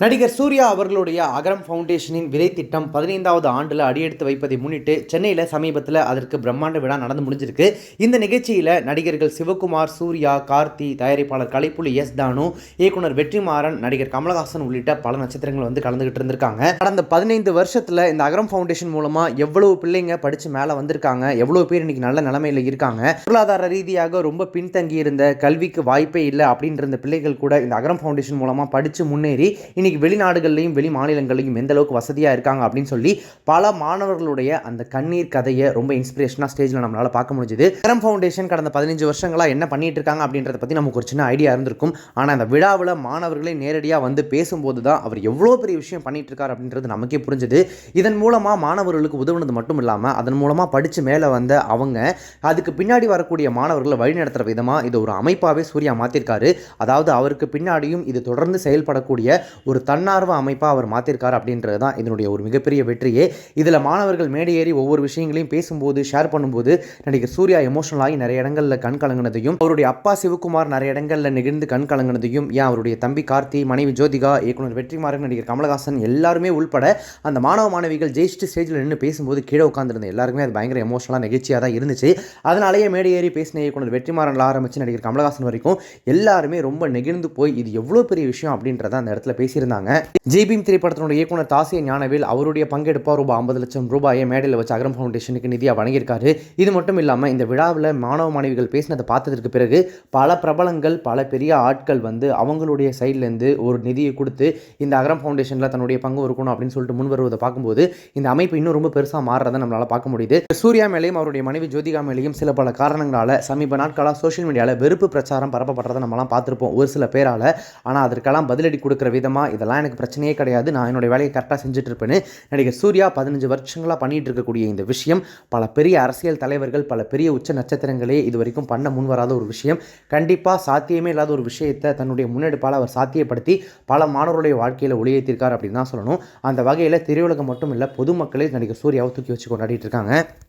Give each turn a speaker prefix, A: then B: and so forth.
A: நடிகர் சூர்யா அவர்களுடைய அகரம் ஃபவுண்டேஷனின் விதை திட்டம் 15வது ஆண்டில் அடியெடுத்து வைப்பதை முன்னிட்டு சென்னையில் சமீபத்தில் அதற்கு பிரம்மாண்ட விழா நடந்து முடிஞ்சிருக்கு. இந்த நிகழ்ச்சியில் நடிகர்கள் சிவகுமார், சூர்யா, கார்த்தி, தயாரிப்பாளர் கலைப்புலி எஸ் தானு, இயக்குனர் வெற்றிமாறன், நடிகர் கமலஹாசன் உள்ளிட்ட பல நட்சத்திரங்கள் வந்து கலந்துகிட்டு இருந்திருக்காங்க. கடந்த 15 வருஷத்தில் இந்த அகரம் ஃபவுண்டேஷன் மூலமாக எவ்வளவு பிள்ளைங்க படித்து மேலே வந்திருக்காங்க, எவ்வளோ பேர் இன்னைக்கு நல்ல நிலைமையில் இருக்காங்க, பொருளாதார ரீதியாக ரொம்ப பின்தங்கி இருந்த, கல்விக்கு வாய்ப்பே இல்லை அப்படின்ற இந்த பிள்ளைகள் கூட இந்த அகரம் ஃபவுண்டேஷன் மூலமாக படித்து முன்னேறி இன்னைக்கு வெளிநாடுகள்லையும் வெளி மாநிலங்களையும் எந்த அளவுக்கு வசதியாக இருக்காங்க அப்படின்னு சொல்லி பல மாணவர்களுடைய அந்த கண்ணீர் கதையை ரொம்ப இன்ஸ்பிரேஷனாக ஸ்டேஜில் நம்மளால் பார்க்க முடிஞ்சுது. அகரம் ஃபவுண்டேஷன் கடந்த 15 வருஷங்களாக என்ன பண்ணிட்டு இருக்காங்க அப்படின்றத பற்றி நமக்கு ஒரு சின்ன ஐடியா இருந்திருக்கும். ஆனால் அந்த விழாவில் மாணவர்களே நேரடியாக வந்து பேசும்போது தான் அவர் எவ்வளோ பெரிய விஷயம் பண்ணிட்டு இருக்கார் அப்படின்றது நமக்கே புரிஞ்சுது. இதன் மூலமாக மாணவர்களுக்கு உதவுனது மட்டும் இல்லாமல் அதன் மூலமாக படித்து மேலே வந்த அவங்க அதுக்கு பின்னாடி வரக்கூடிய மாணவர்களை வழிநடத்துகிற விதமாக இது ஒரு அமைப்பாகவே சூர்யா மாற்றிருக்காரு. அதாவது அவருக்கு பின்னாடியும் இது தொடர்ந்து செயல்படக்கூடிய ஒரு தன்னார்வ அமைப்பாக அவர் மாற்றிருக்கார் அப்படின்றது தான் இதனுடைய ஒரு மிகப்பெரிய வெற்றியே. இதில் மாணவர்கள் மேடையேறி ஒவ்வொரு விஷயங்களையும் பேசும்போது, ஷேர் பண்ணும்போது நடிகர் சூர்யா எமோஷனல் ஆகி நிறைய இடங்களில் கண் கலங்கினதையும், அவருடைய அப்பா சிவகுமார் நிறைய இடங்களில் நெகிழ்ந்து கண் கலங்கினதையும், ஏன் அவருடைய தம்பி கார்த்தி, மனைவி ஜோதிகா, இயக்குனர் வெற்றிமாறன், நடிகர் கமலஹாசன் எல்லாருமே உள்பட அந்த மாணவ மாணவிகள் ஜெயிச்சுட்டு ஸ்டேஜில் நின்று பேசும்போது கீழே உட்காந்துருந்த எல்லாருமே அது பயங்கர எமோஷனலாக நெகிழ்ச்சியாக தான் இருந்துச்சு. அதனாலேயே மேடையேறி பேசின இயக்குனர் வெற்றிமாறன் ஆரம்பித்து நடிகர் கமலஹாசன் வரைக்கும் எல்லாருமே ரொம்ப நெகிழ்ந்து போய் இது எவ்வளோ பெரிய விஷயம் அப்படின்றத அந்த இடத்துல பேசியிருந்தாங்க. ஜெய்பீம் திரைப்படத்தினுடைய இயக்குனர் தாசிய ஞானவேல் அவருடைய பங்கெடுப்பாக ரூபாய் 50 லட்சம் ரூபாயை மேடையில் வச்சு அகரம் ஃபவுண்டேஷனுக்கு நிதியாக வழங்கியிருக்காரு. இது மட்டும் இல்லாமல் இந்த விழாவில் மாணவ மாணவிகள் பேசினதை பார்த்ததற்கு பிறகு பல பிரபலங்கள், பல பெரிய ஆட்கள் வந்து அவங்களுடைய சைட்லேருந்து ஒரு நிதியை கொடுத்து இந்த அகரம் ஃபவுண்டேஷனில் தன்னுடைய பங்கு இருக்கணும் அப்படின்னு சொல்லிட்டு முன் வருவதை பார்க்கும்போது இந்த அமைப்பு இன்னும் ரொம்ப பெருசாக மாறுறதை நம்மளால் பார்க்க முடியுது. சூர்யா மேலேயும் அவருடைய மனைவி ஜோதிகா மேலேயும் சில பல காரணங்களால் சமீப நாட்களாக சோஷியல் மீடியாவில் வெறுப்பு பிரச்சாரம் பரப்பப்படுறதை நம்மளாம் பார்த்துருப்போம் ஒரு சில பேரால். ஆனால் அதற்கெல்லாம் பதிலடி கொடுக்குற விதமாக இதெல்லாம் எனக்கு பிரச்சனையே கிடையாது, நான் என்னுடைய வேலையை கரெக்டாக செஞ்சுட்டு இருப்பேன்னு நடிகர் சூர்யா 15 வருஷங்களாக பண்ணிட்டு இருக்கக்கூடிய இந்த விஷயம் பல பெரிய அரசியல் தலைவர்கள், பல பெரிய உச்ச நட்சத்திரங்களே இது வரைக்கும் பண்ண முன்வராத ஒரு விஷயம். கண்டிப்பாக சாத்தியமே இல்லாத ஒரு விஷயத்தை தன்னுடைய முன்னெடுப்பால் அவர் சாத்தியப்படுத்தி பல மாணவருடைய வாழ்க்கையில் ஒளியேற்றிருக்கார் அப்படின்னு தான் சொல்லணும். அந்த வகையில் திரையுலகம் மட்டும் இல்லை, பொதுமக்களே நடிகர் சூர்யாவை தூக்கி வச்சு கொண்டாடிட்டு இருக்காங்க.